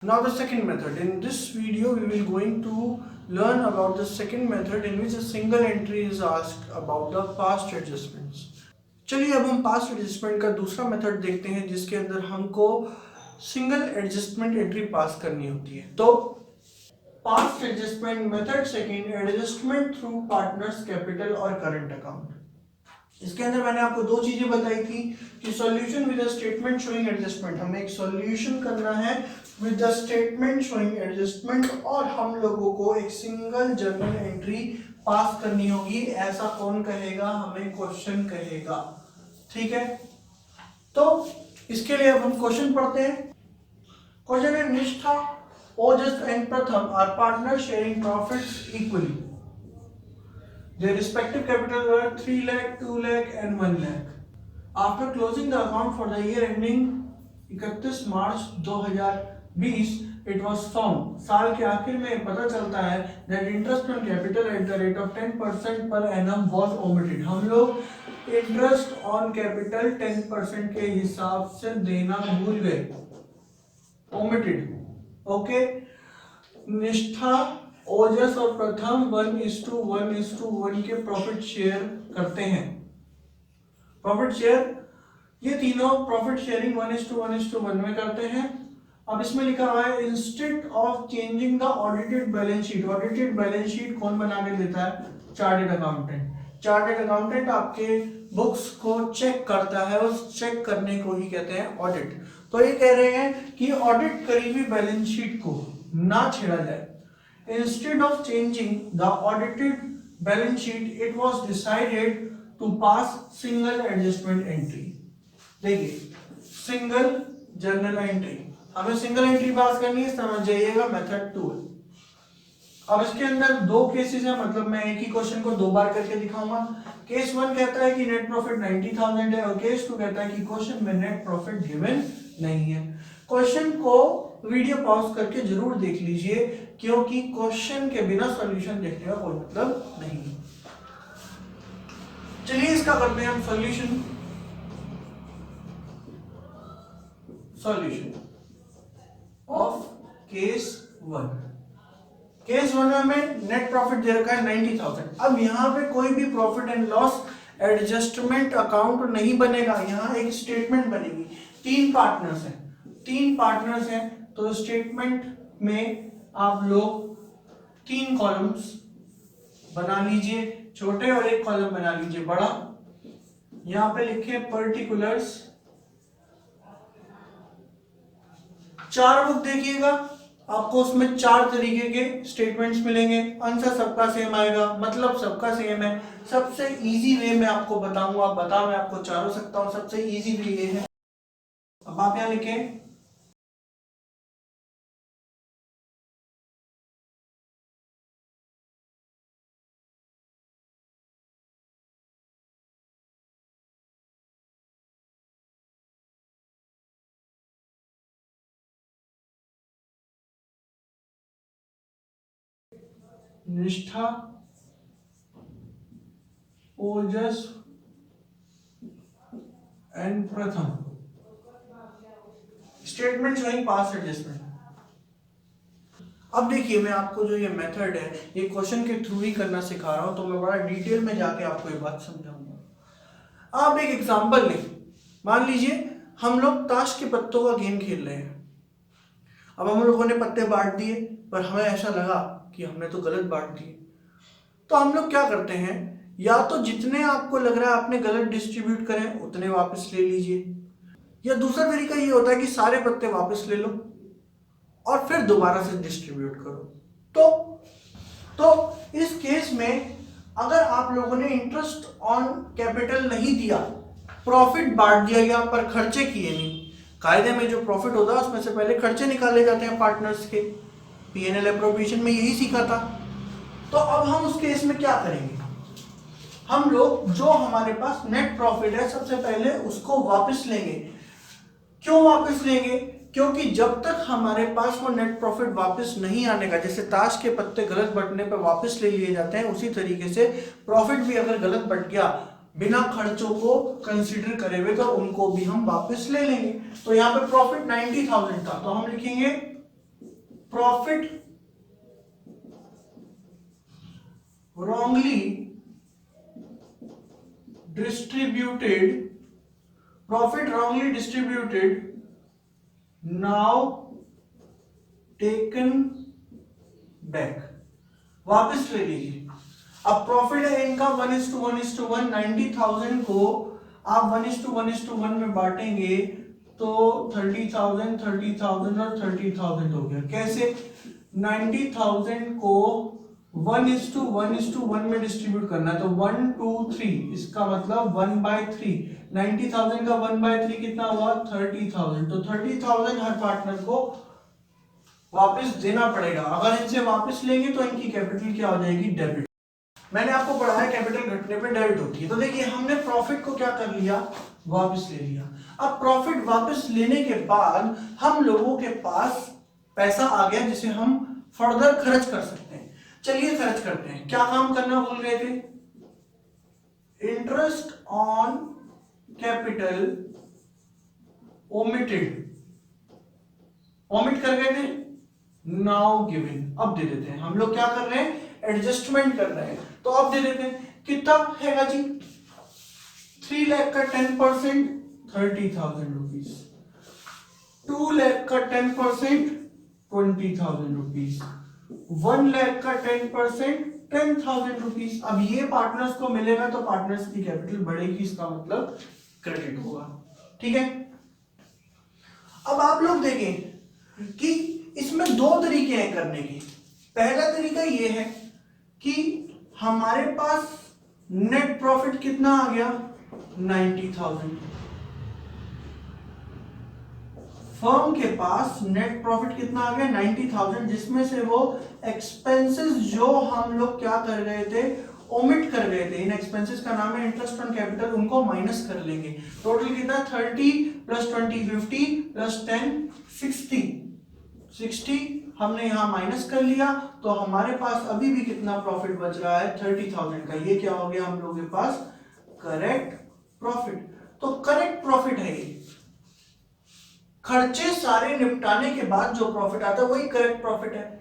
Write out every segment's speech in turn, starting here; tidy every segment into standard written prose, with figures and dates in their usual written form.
Now the second method. In this video we will going to learn about the second method in which a single entry is asked about the past adjustments. चलिए अब हम past adjustment का दूसरा method देखते हैं जिसके अंदर हमको सिंगल एडजस्टमेंट एंट्री पास करनी होती है। तो past adjustment method second, adjustment through partners capital और करंट अकाउंट। इसके अंदर मैंने आपको दो चीजें बताई थी कि solution with a statement showing adjustment, हमें एक सॉल्यूशन करना है with the statement showing adjustment और हम लोगों को एक सिंगल जर्नल एंट्री पास करनी होगी। ऐसा कौन कहेगा? हमें क्वेश्चन कहेगा। ठीक है, तो इसके लिए अब हम क्वेश्चन पढ़ते हैं। क्वेश्चन है, Nishtha, Ojas and Pratham are partner sharing profits equally. Their respective capital were 3 lakh, 2 lakh and 1 lakh. After closing the account for the year ending 31 March 2020, it was found, साल के आखिर में पता चलता है that interest on capital at the rate of 10% per annum was omitted. हम लोग interest on capital 10% के हिसाब से देना भूल गए, omitted. Okay, निष्ठा, ओजस और प्रथम 1:1:1 के प्रॉफिट शेयर करते हैं। प्रॉफिट शेयर, ये तीनों प्रॉफिट शेयरिंग 1:1:1 में करते हैं। अब इसमें लिखा हुआ है, instead of changing the audited balance sheet. Audited balance sheet कौन बना के देता है? Chartered accountant. चार्टेड अकाउंटेंट आपके बुक्स को चेक करता है, उस चेक करने को ही कहते हैं ऑडिट। तो ये कह रहे हैं कि ऑडिट करी हुई बैलेंस शीट को ना छेड़ा जाए। Instead of changing the audited balance sheet, it was decided to pass single adjustment entry. देखिए, सिंगल जर्नल एंट्री, हमें सिंगल एंट्री पास करनी है, समझ जाइएगा मेथड 2 है। अब इसके अंदर दो केसेस हैं, मतलब मैं एक ही क्वेश्चन को दो बार करके दिखाऊंगा। केस 1 कहता है कि नेट प्रॉफिट 90,000 है और केस 2 कहता है कि क्वेश्चन में नेट प्रॉफिट गिवन नहीं है। क्वेश्चन को वीडियो पॉज करके जरूर देख लीजिए, क्योंकि क्वेश्चन के बिना सॉल्यूशन देखने का कोई मतलब नहीं है। चलिए इसका करते हैं हम solution. Solution of case 1। Case 1 में हमें नेट प्रॉफिट दे रखा है 90,000। अब यहाँ पे कोई भी profit and loss adjustment account नहीं बनेगा, यहाँ एक स्टेटमेंट बनेगी। तीन पार्टनर्स हैं, तो स्टेटमेंट में आप लोग 3 कॉलम्स बना लीजिए, छोटे, और एक कॉलम बना लीजिए बड़ा। यहां पे लिखे पर्टिकुलर्स। 4 बुक देखिएगा, आपको उसमें 4 तरीके के स्टेटमेंट्स मिलेंगे। आंसर सबका सेम आएगा, मतलब सबका सेम है। सबसे इजी वे मैं आपको बताऊंगा, मैं आपको चारों सकता हूं। सबसे इजी वे ये है, अब आप यहां लिखें, निष्ठा, ओजस एंड प्रथम, स्टेटमेंट शोइंग पास्ट एडजस्टमेंट। अब देखिए, मैं आपको जो ये मेथड है ये क्वेश्चन के थ्रू ही करना सिखा रहा हूं, तो मैं बड़ा डिटेल में जाके आपको ये बात समझाऊंगा। आप एक एग्जांपल लें, मान लीजिए हम लोग ताश के पत्तों का गेम खेल रहे हैं। अब हम लोगों ने पत्ते बांट दिए, पर हमें ऐसा लगा कि हमने तो गलत बांट दिए। तो हम लोग क्या करते हैं, या तो जितने आपको लग रहा है आपने गलत डिस्ट्रीब्यूट करें उतने वापस ले लीजिए, या दूसरा तरीका ये होता है कि सारे पत्ते वापस ले लो और फिर दोबारा से डिस्ट्रीब्यूट करो। तो इस केस में अगर आप लोगों ने इंटरेस्ट ऑन कैपिटल नहीं दिया, प्रॉफिट बांट दिया गया पर खर्चे किए नहीं। कायदे में जो प्रॉफिट होता है उसमें से पहले खर्चे निकाले जाते हैं पार्टनर्स के, पीएनएल एप्रोप्रिएशन में यही सीखा था। तो अब हम उस केस में क्या करेंगे, हम लोग जो हमारे पास नेट प्रॉफिट है सबसे पहले उसको वापस लेंगे। क्यों वापस लेंगे? क्योंकि जब तक हमारे पास वो नेट प्रॉफिट वापस नहीं आने का, जैसे ताश के पत्ते गलत बटने पर वापस ले लिए जाते हैं, उसी तरीके से प्रॉफिट भी अगर गलत बट गया बिना खर्चों को कंसीडर करे हुए, तो उनको भी हम वापस ले लेंगे। तो यहाँ पे प्रॉफिट 90,000 था, तो हम लिखेंगे profit wrongly distributed now taken back, वापस ले लीजिए। अब प्रॉफिट है इनका 1:1:1, 90,000 को आप 1:1:1 में बांटेंगे तो 30,000 30,000 और 30,000 हो गया। कैसे? 90,000 को 1:1:1 में डिस्ट्रीब्यूट करना है तो 1 2 3, इसका मतलब 1/3। 90,000 का 1/3 कितना हुआ? 30,000। तो 30,000 हर पार्टनर को वापस देना पड़ेगा। अगर इनसे वापस लेंगे तो इनकी कैपिटल क्या हो जाएगी? डेबिट। मैंने आपको पढ़ाया कैपिटल घटने पे डेबिट होती है। तो देखिए हमने प्रॉफिट को क्या कर लिया? वापस ले लिया। अब प्रॉफिट वापस लेने के बाद हम लोगों के पास पैसा आ गया जिसे हम फर्दर खर्च कर सकते हैं। चलिए खर्च करते हैं। क्या काम करना भूल गए थे? Interest on capital omitted, omit कर गए थे, नाउ गिवन, अब दे देते हैं। हम लोग क्या कर रहे हैं? एडजस्टमेंट कर रहे हैं, तो अब दे देते हैं। कितना हैगा जी? 3 लाख का 10% 30,000 रुपीज, 2 लाख का 10% 20,000 रुपीज, 1 लाख का 10% 10,000 रुपीज। अब ये पार्टनर्स को मिलेगा तो पार्टनर्स की कैपिटल बढ़ेगी, इसका मतलब क्रेडिट होगा। ठीक है। अब आप लोग देखें कि इसमें दो तरीके हैं करने के। पहला तरीका ये है कि हमारे पास नेट प्रॉफिट कितना आ गया? 90,000। फर्म के पास नेट प्रॉफिट कितना आ गया? 90,000, जिसमें से वो एक्सपेंसेस जो हम लोग क्या कर रहे थे? ओमिट कर गए थे। इन एक्सपेंसेस का नाम है इंटरेस्ट ऑन कैपिटल, उनको माइनस कर लेंगे। टोटल कितना? 30 + 20 50 + 10 60 हमने यहां माइनस कर लिया तो हमारे पास अभी भी कितना प्रॉफिट बच रहा है? 30,000 का। ये क्या हो गया हम लोगों के पास? Correct profit. तो करेक्ट प्रॉफिट है ये। खर्चे सारे निपटाने के बाद जो प्रॉफिट आता है वही करेक्ट प्रॉफिट है।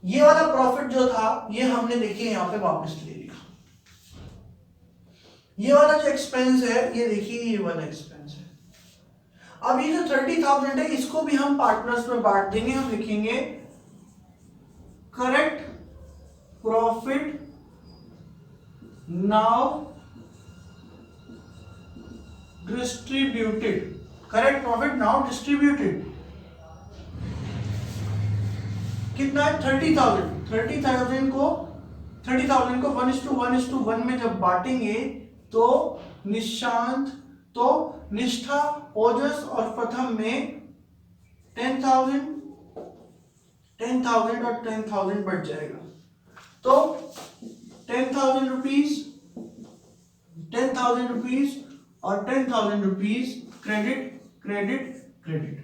ये वाला प्रॉफिट जो था ये हमने देखिए यहां पे वापस ले लिया। ये वाला जो एक्सपेंस है ये देखिए ये वाला एक्सपेंस है। अब ये जो 30,000 है इसको भी हम पार्टनर्स में बांट देंगे। हम लिखेंगे correct profit now distributed, correct profit now distributed. कितना है? 30,000। 30,000 को 1:1:1 में जब बांटेंगे तो निशांत, तो निष्ठा, ओजस और प्रथम में 10,000 और 10,000 बढ़ जाएगा। तो 10,000 रुपीज, 10,000 रुपीज और 10,000 रुपीज क्रेडिट क्रेडिट क्रेडिट।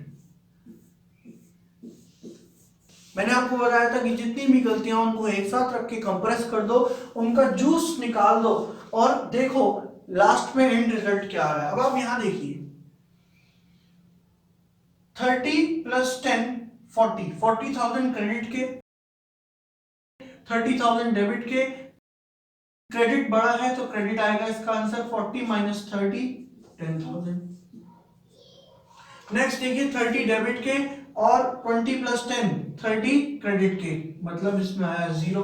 मैंने आपको बताया था कि जितनी भी गलतियां उनको एक साथ रख के कंप्रेस कर दो, उनका जूस निकाल दो और देखो लास्ट में एंड रिजल्ट क्या आ रहा है। अब आप यहां देखिए 30 + 10 40, 40,000 क्रेडिट के, 30,000 डेबिट के। क्रेडिट बड़ा है तो क्रेडिट आएगा, इसका आंसर 40 - 30 10,000। नेक्स्ट देखिए 30 डेबिट के और 20 + 10 30 क्रेडिट के, मतलब इसमें आया 0।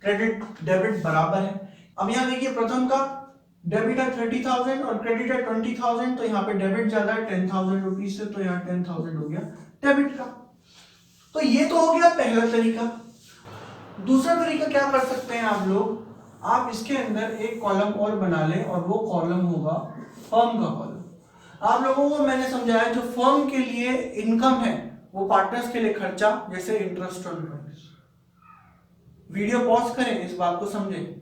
क्रेडिट डेबिट बराबर है। अब यहां देखिए प्रथम का डेबिट है 30,000 और क्रेडिट है 20,000, तो यहाँ पे डेबिट ज्यादा है 10,000 रुपीज से, तो यहाँ 10,000 हो गया डेबिट का। तो ये तो हो गया पहला तरीका। दूसरा तरीका क्या कर सकते हैं आप लोग? आप इसके अंदर एक कॉलम और बना लें और वो कॉलम होगा फर्म का कॉलम। आप लोगों को मैंने समझाया जो फर्म के लिए इनकम है वो पार्टनर्स के लिए खर्चा, जैसे interest on funds. Video pause करें, इस बात को समझें।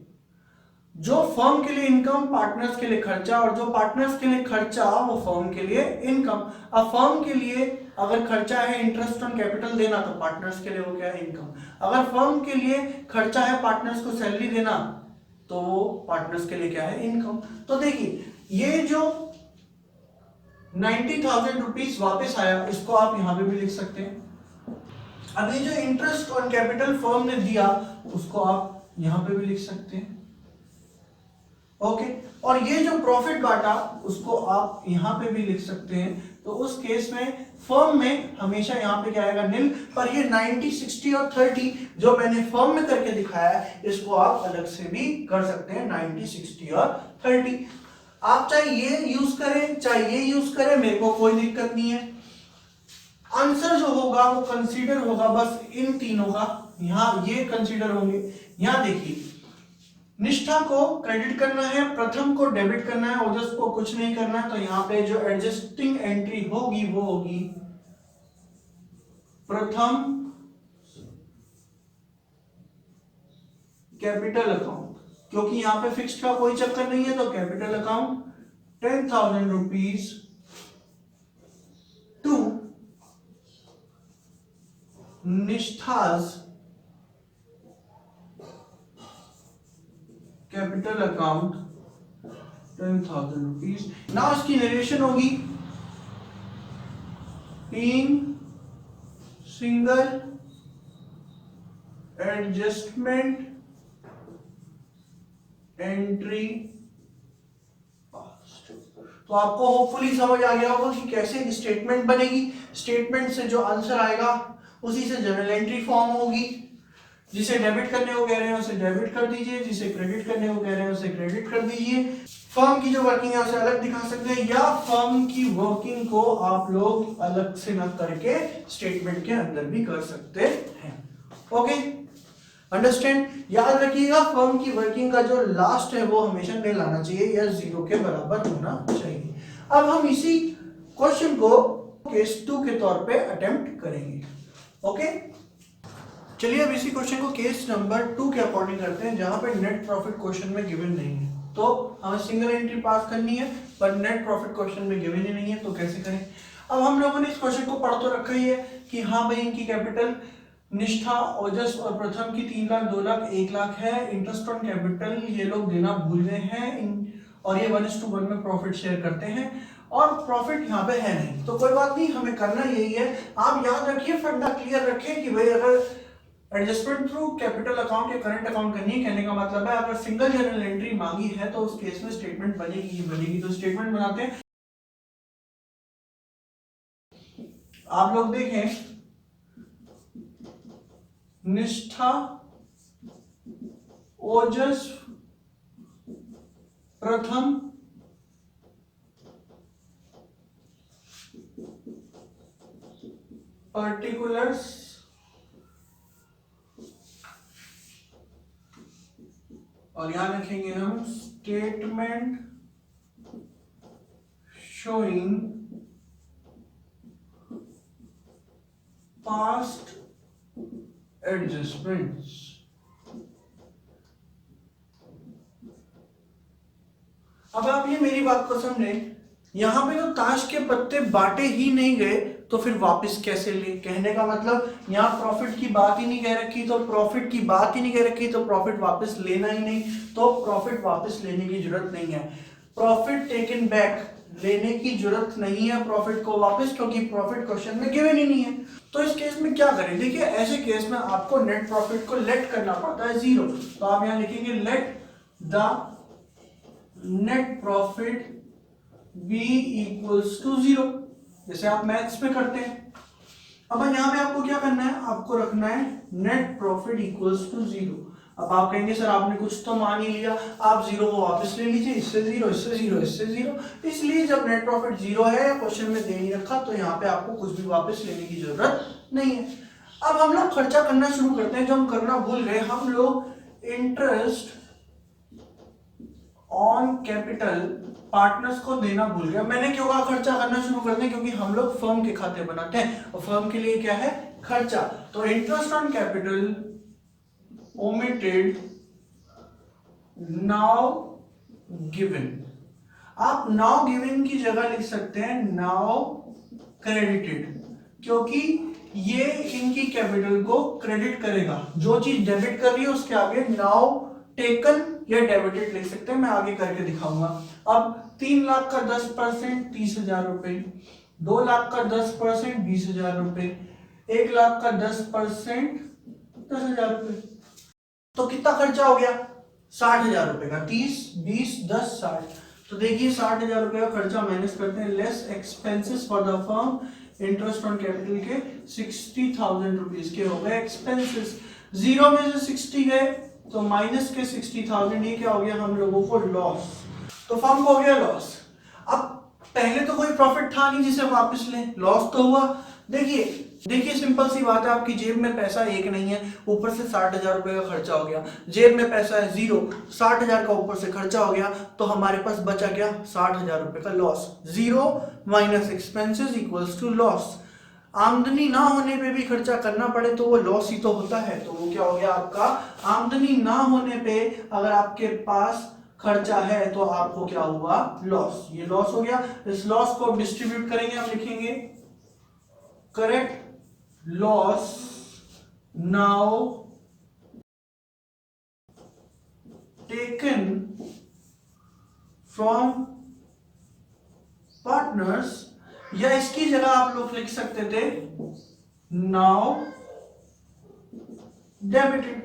जो फर्म के लिए इनकम पार्टनर्स के लिए खर्चा, और जो पार्टनर्स के लिए खर्चा वो फर्म के लिए इनकम। अब फर्म के लिए अगर खर्चा है इंटरेस्ट ऑन कैपिटल देना तो पार्टनर्स के लिए वो क्या है? इनकम। अगर फर्म के लिए खर्चा है पार्टनर्स को सैलरी देना तो वो पार्टनर्स के लिए क्या है? इनकम। तो देखिए ये जो 90,000 रुपीज वापस आया इसको आप यहां पे भी लिख सकते हैं। अब ये जो इंटरेस्ट ऑन कैपिटल फर्म ने दिया उसको आप यहां पे भी लिख सकते हैं, ओके। और ये जो प्रॉफिट बांटा उसको आप यहां पे भी लिख सकते हैं। तो उस केस में फर्म में हमेशा यहां पे क्या आएगा, निल। पर ये 90, 60 और 30 जो मैंने फर्म में करके दिखाया है इसको आप अलग से भी कर सकते हैं, 90, 60 और 30। आप चाहे ये यूज करें चाहे ये यूज करें, मेरे को कोई दिक्कत नहीं है। आंसर जो होगा वो कंसीडर होगा बस इन तीनों का, यहां ये कंसीडर होंगे। यहां देखिए, निष्ठा को क्रेडिट करना है, प्रथम को डेबिट करना है, ओजस को कुछ नहीं करना है। तो यहां पे जो एडजस्टिंग एंट्री होगी वो होगी प्रथम कैपिटल अकाउंट, क्योंकि यहां पे फिक्स्ड का कोई चक्कर नहीं है। तो capital account 10,000 rupees to Nishtha's capital account 10,000 rupees. ना उसकी नरेशन होगी in single adjustment entry passed. तो आपको होपफुली समझ आ गया होगा कि कैसे एक स्टेटमेंट बनेगी। स्टेटमेंट से जो आंसर आएगा उसी से जनरल एंट्री फॉर्म होगी। जिसे डेबिट करने को कह रहे हैं उसे डेबिट कर दीजिए, जिसे क्रेडिट करने को कह रहे हैं उसे क्रेडिट कर दीजिए। फर्म की जो वर्किंग है उसे अलग दिखा सकते हैं, या फर्म की वर्किंग को आप लोग अलग से न करके स्टेटमेंट के अंदर भी कर सकते हैं। Okay, understand. याद रखिएगा फर्म की वर्किंग का जो लास्ट है वो हमेशा निल आना चाहिए या 0 के बराबर होना चाहिए। अब हम इसी क्वेश्चन को केस 2 के तौर पे अटेम्प्ट करेंगे। ओके, चलिए अब इसी क्वेश्चन को केस नंबर 2 के अकॉर्डिंग करते हैं, जहां पे नेट प्रॉफिट क्वेश्चन में गिवन नहीं है। तो हमें सिंगल एंट्री पास करनी है पर नेट प्रॉफिट क्वेश्चन में गिवन ही नहीं है, तो कैसे करें। अब हम लोगों ने इस क्वेश्चन को पढ़ तो रखा ही है कि हाँ भाई इनकी कैपिटल निष्ठा, ओजस और प्रथम की 3 लाख, 2 लाख, 1 लाख है। इंटरेस्ट ऑन कैपिटल ये लोग देना भूल गए हैं और ये 1:1 में प्रॉफिट शेयर करते हैं और प्रॉफिट यहाँ पे है नहीं। तो कोई बात नहीं, हमें करना यही है। आप याद रखिए, फंडा क्लियर रखें कि भाई अगर एडजस्टमेंट थ्रू कैपिटल अकाउंट या करंट अकाउंट करनी है, कहने का मतलब है अगर सिंगल जर्नल एंट्री मांगी है तो उस केस में स्टेटमेंट बनेगी ही बनेगी। तो स्टेटमेंट बनाते हैं। आप लोग देखें, निष्ठा, ओजस, प्रथम, पर्टिकुलर्स, और यहां रखेंगे हम स्टेटमेंट शोइंग पास्ट एडजस्टमेंट्स। अब आप ये मेरी बात को समझें, यहां पे तो ताश के पत्ते बांटे ही नहीं गए तो फिर वापस कैसे ले। कहने का मतलब यहाँ प्रॉफिट की बात ही नहीं कह रखी, तो प्रॉफिट की बात ही नहीं कह रखी तो प्रॉफिट वापस लेना ही नहीं, तो प्रॉफिट वापस लेने की जरूरत नहीं है। प्रॉफिट टेकन बैक, लेने की जरूरत नहीं है प्रॉफिट को वापस, क्योंकि प्रॉफिट क्वेश्चन में गिवन ही नहीं है। तो इस केस में क्या करें, देखिए ऐसे केस में आपको नेट प्रॉफिट को लेट करना पड़ता है 0। तो आप यहां लिखेंगे let the net profit be equals to 0, जैसे आप मैथ्स में करते हैं। अब यहां पे आपको क्या करना है, आपको रखना है नेट प्रॉफिट इक्वल्स टू 0। अब आप कहेंगे सर आपने कुछ तो मान ही लिया, आप 0 को वापस ले लीजिए, इससे 0, इससे 0, इससे 0। इसलिए जब नेट प्रॉफिट 0 है, क्वेश्चन में दे नहीं रखा, तो यहाँ पे आपको कुछ भी वापस लेने की जरूरत नहीं है। अब हम लोग खर्चा करना शुरू करते हैं। जो हम करना भूल गए, हम लोग इंटरेस्ट ऑन कैपिटल पार्टनर्स को देना भूल गया। मैंने क्यों कहा खर्चा करना शुरू करते हैं, क्योंकि हम लोग फर्म के खाते बनाते हैं और फर्म के लिए क्या है, खर्चा। तो interest on capital omitted now given. आप नाउ गिवन की जगह लिख सकते हैं नाउ क्रेडिटेड, क्योंकि ये इनकी कैपिटल को क्रेडिट करेगा। जो चीज डेबिट कर रही है उसके आगे नाउ टेकन या डेबिटेड लिख सकते हैं, मैं आगे करके दिखाऊंगा। अब 3 लाख का 10% 30,000 रुपए, 2 लाख का 10% 20,000 रुपए, 1 लाख का 10%, 10,000 रुपये। तो कितना खर्चा हो गया? 60,000 रुपए का। 30, 20, 10, 60। तो देखिए 60,000 रुपए का खर्चा माइनस करते हैं, less expenses for the firm, interest on capital के 60,000 रुपीज के हो गए एक्सपेंसेस। जीरो में से 60 गए तो माइनस के 60,000, ये क्या हो गया हम लोगों को? लॉस। तो फर्म को हो गया लॉस। अब पहले तो कोई प्रॉफिट था नहीं जिसे वापस लें, लॉस तो हुआ। देखिए सिंपल सी बात है, आपकी जेब में पैसा एक नहीं है, ऊपर से 60,000 रुपए का खर्चा हो गया। जेब में पैसा है जीरो, 60,000 का ऊपर से खर्चा हो गया, तो हमारे पास बचा क्या? 60,000 रुपए का loss. Zero minus expenses equals to loss. आमदनी ना होने पे भी खर्चा करना पड़े तो वो लॉस ही तो होता है। तो वो क्या हो गया आपका? आमदनी ना होने पे अगर आपके पास खर्चा है तो आपको क्या हुआ? लॉस। ये लॉस हो गया। इस लॉस को डिस्ट्रीब्यूट करेंगे, हम लिखेंगे correct loss now taken from partners, या इसकी जगह आप लोग लिख सकते थे नाउ डेबिटेड।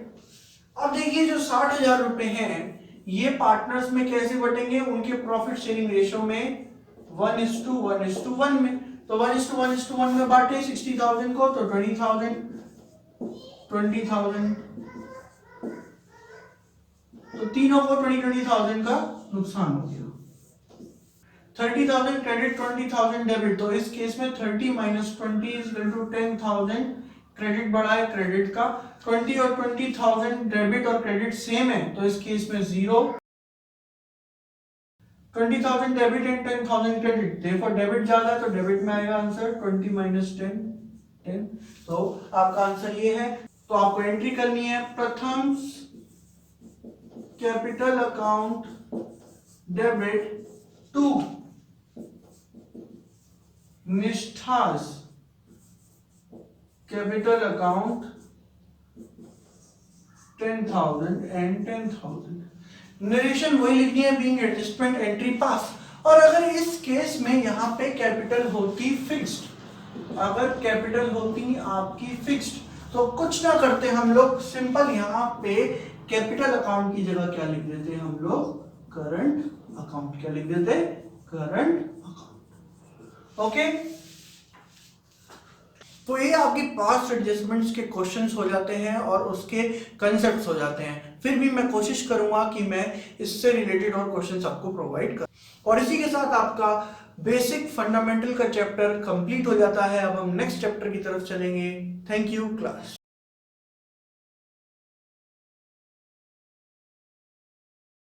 अब देखिए जो 60,000 रुपए हैं ये पार्टनर्स में कैसे बटेंगे? उनके प्रॉफिट शेयरिंग रेशियो में 1:1:1 में। तो 1:1:1 में बांटे 60,000 को, तो 20,000, तो तीनों को 20,000 का नुकसान हो गया। 30,000 क्रेडिट, 20,000 डेबिट। तो इस केस में 30 minus 20 is equal to 10,000। Credit बढ़ा है क्रेडिट का, 20 और 20,000 डेबिट और क्रेडिट सेम है, तो इस केस में 0। 20,000 डेबिट एंड 10,000 क्रेडिट, देखो डेबिट ज्यादा है तो डेबिट में आएगा आंसर 20 माइनस 10, 10। तो आपका आंसर ये है। तो आपको एंट्री करनी है Pratham capital account debit to Nishtha's capital account 10,000 and 10,000। Narration वही लिखनी है, बीइंग एडजस्टमेंट एंट्री पास। और अगर इस केस में यहां पे कैपिटल होती फिक्स्ड, अगर कैपिटल होती आपकी फिक्स्ड, तो कुछ ना करते हम लोग, सिंपल यहां पे कैपिटल अकाउंट की जगह क्या लिख देते हम लोग? Current account. क्या लिख देते? Current account. ओके, तो ये आपकी पास्ट एडजस्टमेंट्स के क्वेश्चंस हो जाते हैं और उसके कंसेप्ट्स हो जाते हैं। फिर भी मैं कोशिश करूंगा कि मैं इससे रिलेटेड और क्वेश्चंस आपको प्रोवाइड कर, और इसी के साथ आपका बेसिक फंडामेंटल का चैप्टर कंप्लीट हो जाता है। अब हम नेक्स्ट चैप्टर की तरफ चलेंगे। Thank you class.